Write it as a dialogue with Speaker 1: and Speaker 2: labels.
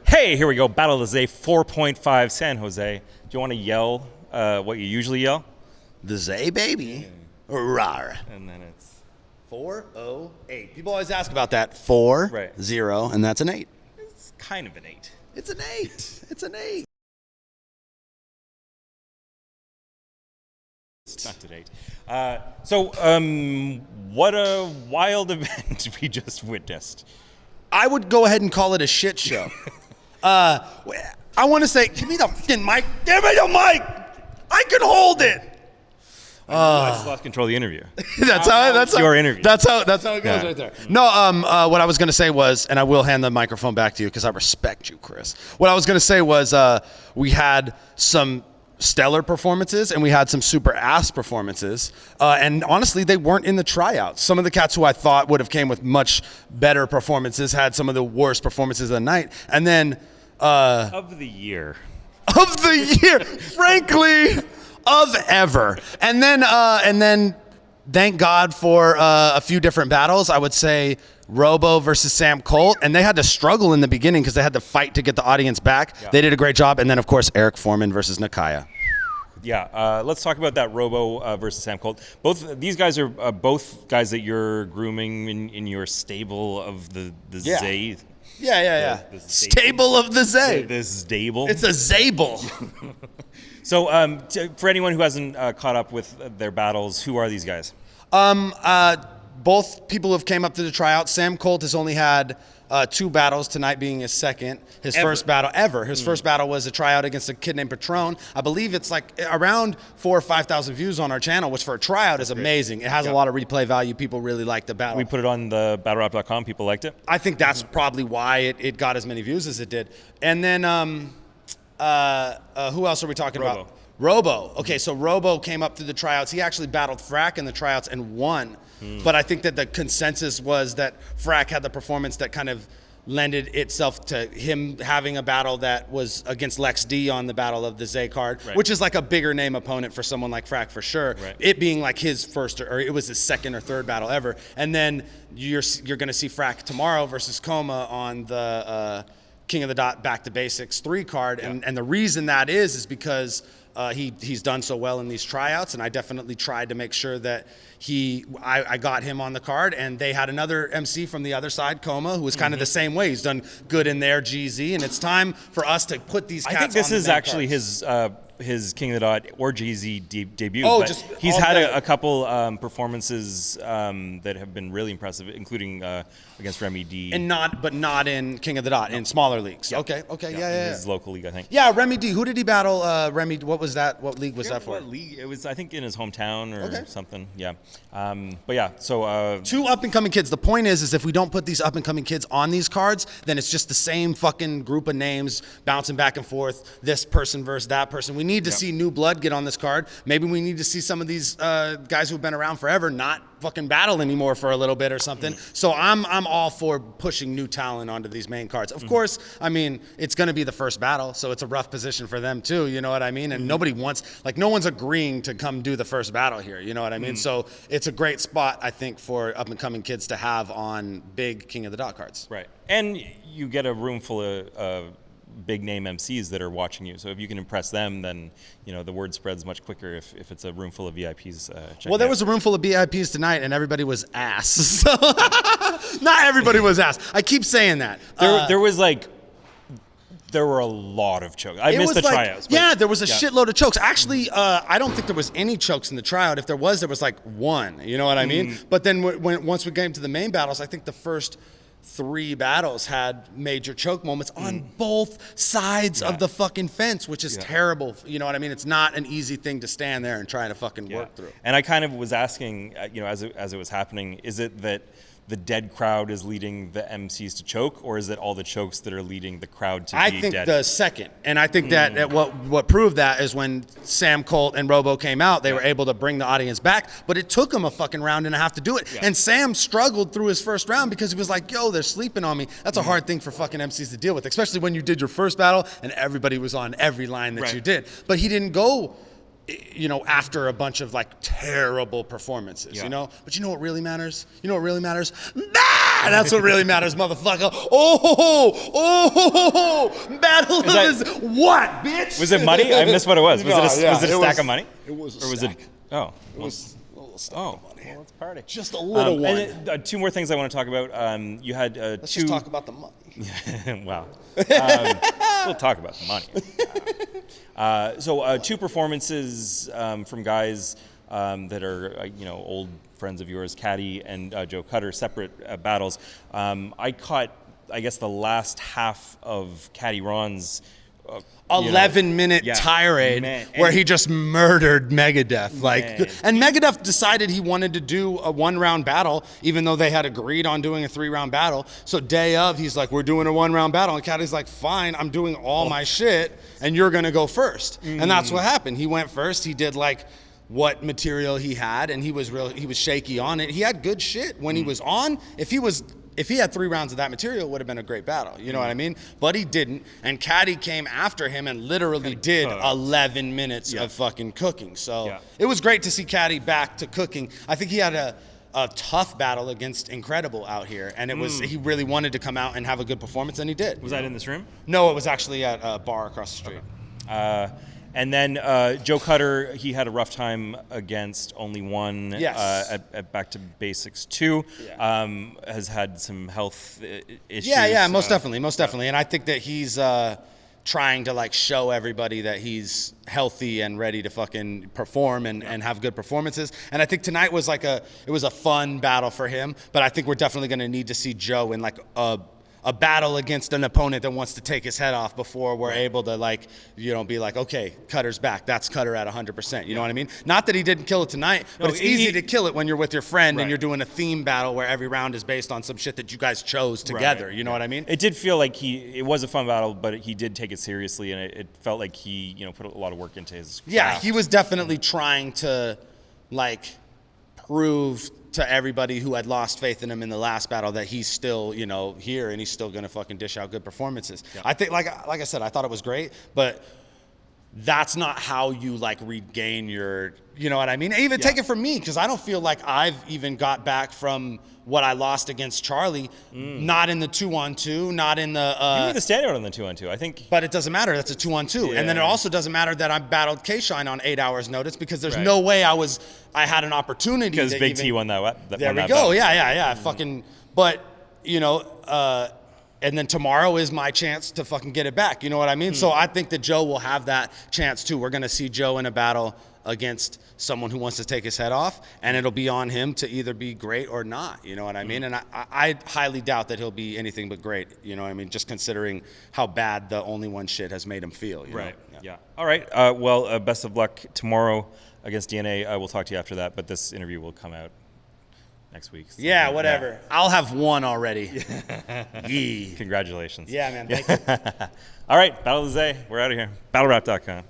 Speaker 1: Hey, here we go. Battle of the Zae 4.5 San Jose. Do you want to yell what you usually yell?
Speaker 2: The Zae, baby. Rawr.
Speaker 1: And then it's
Speaker 2: 408. People always ask about that. 4,
Speaker 1: Right.
Speaker 2: 0, and that's an 8.
Speaker 1: it's kind of an 8.
Speaker 2: It's an 8. It's an 8.
Speaker 1: It's not an 8. So, what a wild event we just witnessed.
Speaker 2: I would go ahead and call it a shit show. I want to say, give me the fucking mic. Give me the mic. I can hold it.
Speaker 1: I just lost control of the interview.
Speaker 2: That's
Speaker 1: your interview.
Speaker 2: That's how it goes right there. No, what I was gonna say was, and I will hand the microphone back to you because I respect you, Chris. What I was gonna say was, we had some stellar performances and we had some super ass performances, and honestly they weren't in the tryouts. Some of the cats who I thought would have came with much better performances had some of the worst performances of the night. And then
Speaker 1: Of the year,
Speaker 2: frankly, of ever. And then thank God for a few different battles. I would say Robo versus Sam Colt, and they had to struggle in the beginning because they had to fight to get the audience back. Yeah. They did a great job. And then of course Eric Foreman versus Nakaya.
Speaker 1: Yeah, let's talk about that Robo versus Sam Colt. Both these guys are both guys that you're grooming in your stable of the Zae.
Speaker 2: Yeah. The stable of the Zae.
Speaker 1: The stable.
Speaker 2: It's a Zabel.
Speaker 1: So, for anyone who hasn't caught up with their battles, who are these guys?
Speaker 2: Both people have came up to the tryout. Sam Colt has only had 2 battles, tonight being his second. His first battle ever. His first battle was a tryout against a kid named Patron. I believe it's like around 4,000 or 5,000 views on our channel, which for a tryout is amazing. It has a lot of replay value. People really like the battle.
Speaker 1: We put it on the battlerap.com. People liked it.
Speaker 2: I think that's probably why it got as many views as it did. And then who else are we talking about? Robo. Okay, so Robo came up through the tryouts. He actually battled Frack in the tryouts and won. But I think that the consensus was that Frack had the performance that kind of lended itself to him having a battle that was against Lex D on the Battle of the Zae card, which is like a bigger name opponent for someone like Frack for sure. It being like his first, or it was his second or third battle ever. And then you're going to see Frack tomorrow versus Coma on the King of the Dot Back to Basics 3 card. And the reason that is because he's done so well in these tryouts, and I definitely tried to make sure that I got him on the card. And they had another MC from the other side, Coma, who was kind of the same way. He's done good in their GZ, and it's time for us to put these cats on the
Speaker 1: I think this is actually
Speaker 2: cards.
Speaker 1: his King of the Dot or GZ debut.
Speaker 2: Oh,
Speaker 1: but
Speaker 2: just
Speaker 1: he's had a couple performances that have been really impressive, including against Remy D.
Speaker 2: But not in King of the Dot, in smaller leagues. Yeah. Okay, yeah.
Speaker 1: His local league, I think.
Speaker 2: Yeah, Remy D. Who did he battle? Remy, what was that? What league was that for?
Speaker 1: What league? It was, I think, in his hometown or something. Yeah. But yeah, so
Speaker 2: 2 up-and-coming kids. The point is if we don't put these up-and-coming kids on these cards, then it's just the same fucking group of names bouncing back and forth. This person versus that person. We need to see new blood get on this card. Maybe we need to see some of these guys who've been around forever not fucking battle anymore for a little bit or something. So I'm all for pushing new talent onto these main cards. Of course, I mean, it's going to be the first battle, so it's a rough position for them too, you know what I mean? And nobody wants, like, no one's agreeing to come do the first battle here, you know what I mean? So it's a great spot, I think, for up-and-coming kids to have on big King of the Dot cards.
Speaker 1: Right. And you get a room full of big name MCs that are watching you. So if you can impress them, then the word spreads much quicker if it's a room full of VIPs.
Speaker 2: Well, there was a room full of VIPs tonight, and everybody was ass. So not everybody was ass. I keep saying that.
Speaker 1: There were a lot of chokes. I missed the tryouts.
Speaker 2: Yeah, there was a shitload of chokes. Actually, I don't think there was any chokes in the tryout. If there was like 1. You know what I mean? But then once we came to the main battles, I think the first 3 battles had major choke moments on both sides of the fucking fence, which is terrible. You know what I mean? It's not an easy thing to stand there and try to fucking work through.
Speaker 1: And I kind of was asking, as it was happening, is it that the dead crowd is leading the MCs to choke, or is it all the chokes that are leading the crowd to be dead?
Speaker 2: I think the second. And I think that what proved that is when Sam Colt and Robo came out, they were able to bring the audience back, but it took them a fucking round and a half to do it. And Sam struggled through his first round because he was like, yo, they're sleeping on me. That's a hard thing for fucking MCs to deal with, especially when you did your first battle and everybody was on every line that you did. But he didn't go after a bunch of like terrible performances, But you know what really matters? You know what really matters? That's what really matters, motherfucker. Battle of the what, bitch?
Speaker 1: Was it money? I missed what it was. Was
Speaker 2: No,
Speaker 1: it a stack of money?
Speaker 2: It was a
Speaker 1: Or was
Speaker 2: stack.
Speaker 1: it? Oh,
Speaker 2: It was a little stack of money.
Speaker 1: well, let's party.
Speaker 2: Just a little one.
Speaker 1: And two more things I want to talk about. You had
Speaker 2: Let's
Speaker 1: two.
Speaker 2: just talk about the money.
Speaker 1: Wow. We'll talk about the money. So two performances from guys that are old friends of yours, Caddy and Joe Cutter, separate battles. I caught, I guess, the last half of Caddy Ron's
Speaker 2: 11-minute tirade where he just murdered Megadeth. And Megadeth decided he wanted to do a 1-round battle, even though they had agreed on doing a 3-round battle. So day of, he's like, we're doing a 1-round battle. And Caddy's like, fine, I'm doing all my shit, and you're going to go first. And that's what happened. He went first. He did what material he had, and he was shaky on it. He had good shit when he was on. If he had 3 rounds of that material, it would have been a great battle. You know what I mean? But he didn't. And Caddy came after him and literally did 11 minutes of fucking cooking. So it was great to see Caddy back to cooking. I think he had a tough battle against Incredible out here. And he really wanted to come out and have a good performance, and he did.
Speaker 1: Was that in this room?
Speaker 2: No, it was actually at a bar across the street.
Speaker 1: Okay. And then Joe Cutter, he had a rough time against Only One at Back to Basics 2. Has had some health issues.
Speaker 2: Yeah, most definitely. And I think that he's trying to show everybody that he's healthy and ready to fucking perform and have good performances. And I think tonight was it was a fun battle for him. But I think we're definitely going to need to see Joe in a battle against an opponent that wants to take his head off before we're able to be like, okay, Cutter's back. That's Cutter at 100%. You know what I mean? Not that he didn't kill it tonight, but it's easy to kill it when you're with your friend and you're doing a theme battle where every round is based on some shit that you guys chose together. You know what I mean?
Speaker 1: It did feel like it was a fun battle, but he did take it seriously, and it felt like he put a lot of work into his craft.
Speaker 2: Yeah, he was definitely trying to prove to everybody who had lost faith in him in the last battle that he's still, here, and he's still gonna fucking dish out good performances. Yeah. I think, like I said, I thought it was great, but that's not how you regain your, you know what I mean? Even take it from me, because I don't feel like I've even got back from what I lost against Charlie, not in the 2-on-2, not in the...
Speaker 1: you made the standout on the 2-on-2, I think.
Speaker 2: But it doesn't matter, that's a 2-on-2. Yeah. And then it also doesn't matter that I battled K-Shine on 8 hours notice, because there's no way I had an opportunity. Because
Speaker 1: Big T won that.
Speaker 2: There we go, yeah. Fucking, but, and then tomorrow is my chance to fucking get it back, you know what I mean? So I think that Joe will have that chance too. We're gonna see Joe in a battle against someone who wants to take his head off, and it'll be on him to either be great or not, you know what I mean? And I highly doubt that he'll be anything but great, you know what I mean? Just considering how bad the Only One shit has made him feel, you know?
Speaker 1: Yeah. All right, best of luck tomorrow against DNA. We'll talk to you after that, but this interview will come out next week. So
Speaker 2: yeah, whatever. Yeah. I'll have one already.
Speaker 1: Congratulations.
Speaker 2: Yeah, man, thank you.
Speaker 1: All right, Battle of the Zae. We're out of here. BattleRap.com.